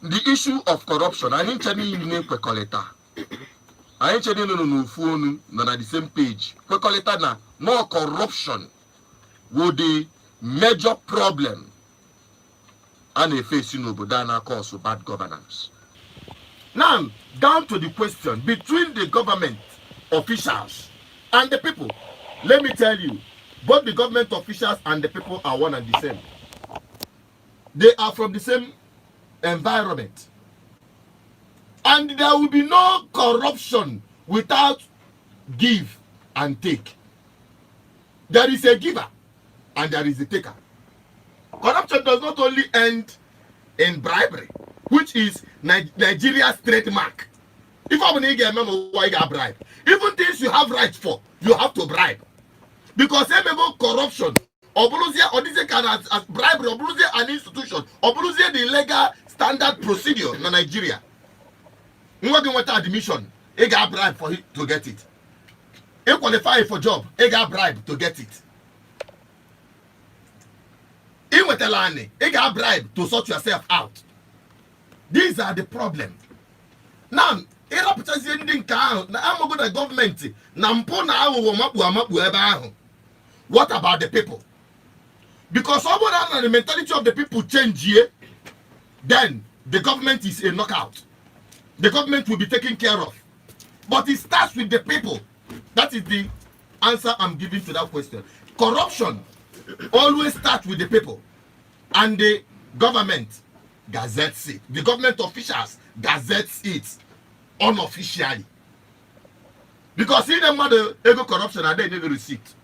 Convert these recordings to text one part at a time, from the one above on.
the issue of corruption, I ain't telling you kwekọrịta. I ain't telling you no phone na the same page. Kwekọrịta na more corruption would the major problem and a facing Obodana cause of bad governance. Now, down to the question between the government officials and the people. Let me tell you, both the government officials and the people are one and the same. They are from the same environment. And there will be no corruption without give and take. There is a giver and there is a taker. Corruption does not only end in bribery, which is Nigeria's trademark. If I'm going to get a memo, why you bribe? Even things you have rights for, you have to bribe. Because corruption, or this kind of bribery, or an institution, or the legal standard procedure in Nigeria. You want admission, you got bribe for it to get it. You qualify for job, you got bribe to get it. You want a land, you got bribe to sort yourself out. These are the problem. Now, what about the people? Because over the mentality of the people change here, then the government is a knockout. The government will be taken care of. But it starts with the people. That is the answer I'm giving to that question. Corruption always starts with the people. And the government gazettes it. The government officials gazettes it unofficially. Because in the mother ego corruption and they never receipt.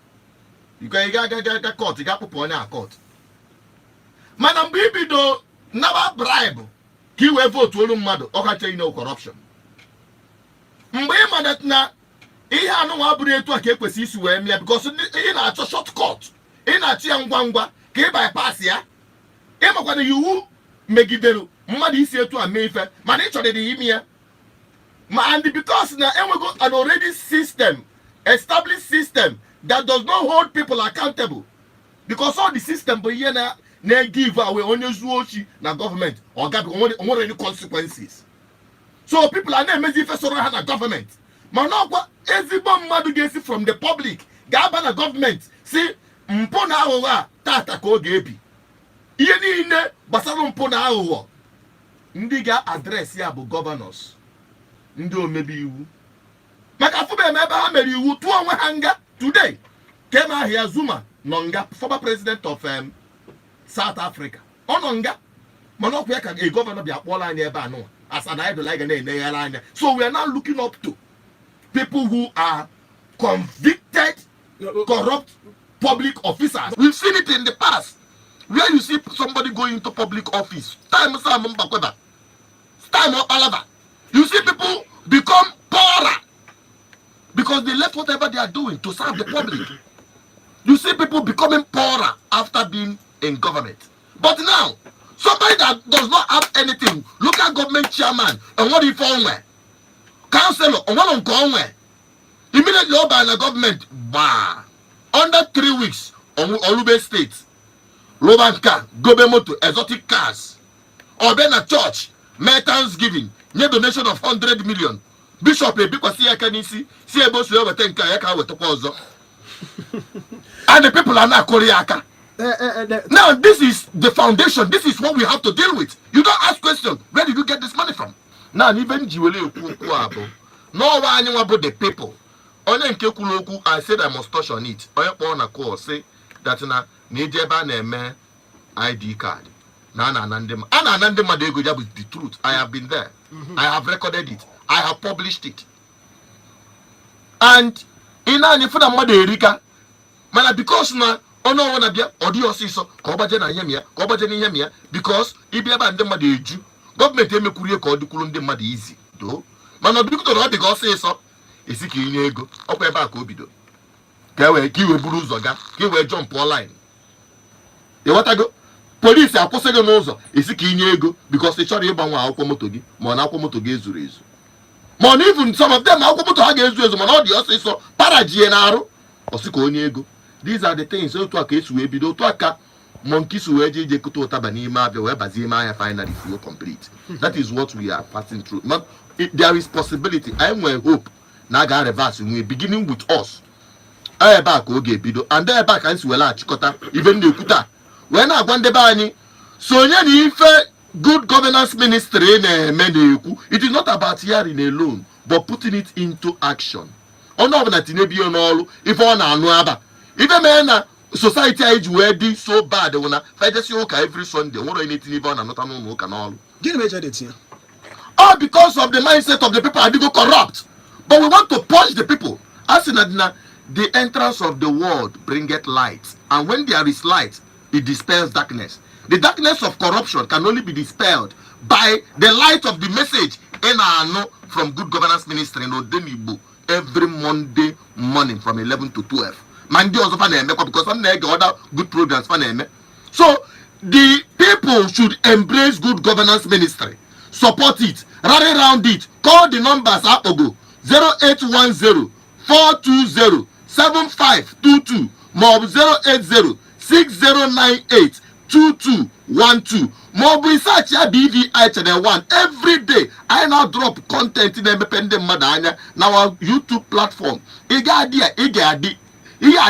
You can get caught, you got put on a court. Madam Bibi do never bribe. He will vote to no mother or can no corruption. Mbe that na he had no ability to keep with his way because in a shortcut, in a chiangwangwa, ke bypass ya. Ema when you make it mad is here to a mayfair, manage the email. And because now we got an already system, established system that does not hold people accountable. Because all the system but here now give away on na government or any consequences. So people are not amazing for the government. Manokwa everybody madu gets it from the public. Gabana government see mpona awa tata ko gebi. Iye ni ine basalo mpona awa. Ndi ga address ya bu governors. Ndi o mebi iwu. Maka fube mebe ha mere iwu tu onwe hanga today. Kema here Zuma Nonga, former president of South Africa. Ononga. Manokwa ka a governor be akpola anya ebe anu. As an idol like an. So we are now looking up to people who are convicted, corrupt public officers. We've seen it in the past. Where you see somebody going into public office. Time you see people become poorer because they left whatever they are doing to serve the public. You see people becoming poorer after being in government. But now, somebody that does not have anything, local government chairman, and what if on councillor, and what on Conway, immediately over the government, bah, under 3 weeks, on Olube State, Robanka, Gobemoto, exotic cars, or then a church, may Thanksgiving, near donation of 100 million. Bishop, because see, I can see a boss over 10K, with the and the people are not Koreaka. Now, this is the foundation. This is what we have to deal with. You don't ask questions. Where did you get this money from? Now, even Jiwele Ukuabo. No one about the people. Only in Kekuloku, I said I must touch on it. Oya call say that na Nijeba name ID card. Nandema. Nandema they go job with the truth. I have been there. I have recorded it. I have published it. And in any for the mother Erika, man, because now. Oh no, wanna be audio so Kobajan and Yamia, Kobajan and Yamia, because if you have a Jew, government me courier called the Kulum de Mad easy, though. Man, not because the God says so. Is it Kinego, up a back obido? Gawe, give a bruiser, give a jump line. You what I go? Police are posting on also. Is it Kinego because they shot you by Alcomotogi, Monacomotogi Zuriz. Mon even some of them Alcomotogi Zuriz, Monodio says so, Paragienaro, or Siconiego. These are the things so to a case we be do to monkeys were jekuto tabani ma be bazi ma finally feel complete. That is what we are passing through. Not there is possibility. I will hope na ga reverse we beginning with us. I back oge bido and there back and wela chikota even the kuta. When I gwande ba ani so nya ni ife good governance ministry na emeneku. It is not about hearing alone but putting it into action. Ono na tinebi onolu if on anu aba. Even men society age where this so bad una just every Sunday what anything even and not no can all. Get measure it here. All because of the mindset of the people are go corrupt. But we want to purge the people. As in the entrance of the world bringeth light, and when there is light, it dispels darkness. The darkness of corruption can only be dispelled by the light of the message in our from Good Governance Ministry in Odenibo every Monday morning from 11 to 12. Monday also because some other good programs. So the people should embrace Good Governance Ministry, support it, rally around it. Call the numbers up go 0810 420 7522 mob 080 6098 2212 mob research ya BVI channel 1 every day. I now drop content in independent madanya now our YouTube platform. He had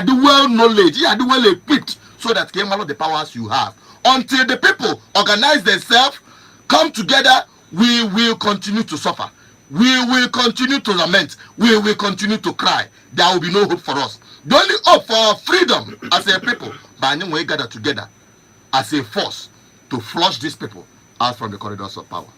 the well knowledge, he had the well equipped so that came all of the powers you have. Until the people organize themselves, come together, we will continue to suffer. We will continue to lament. We will continue to cry. There will be no hope for us. The only hope for our freedom as a people, by then we gather together as a force to flush these people out from the corridors of power.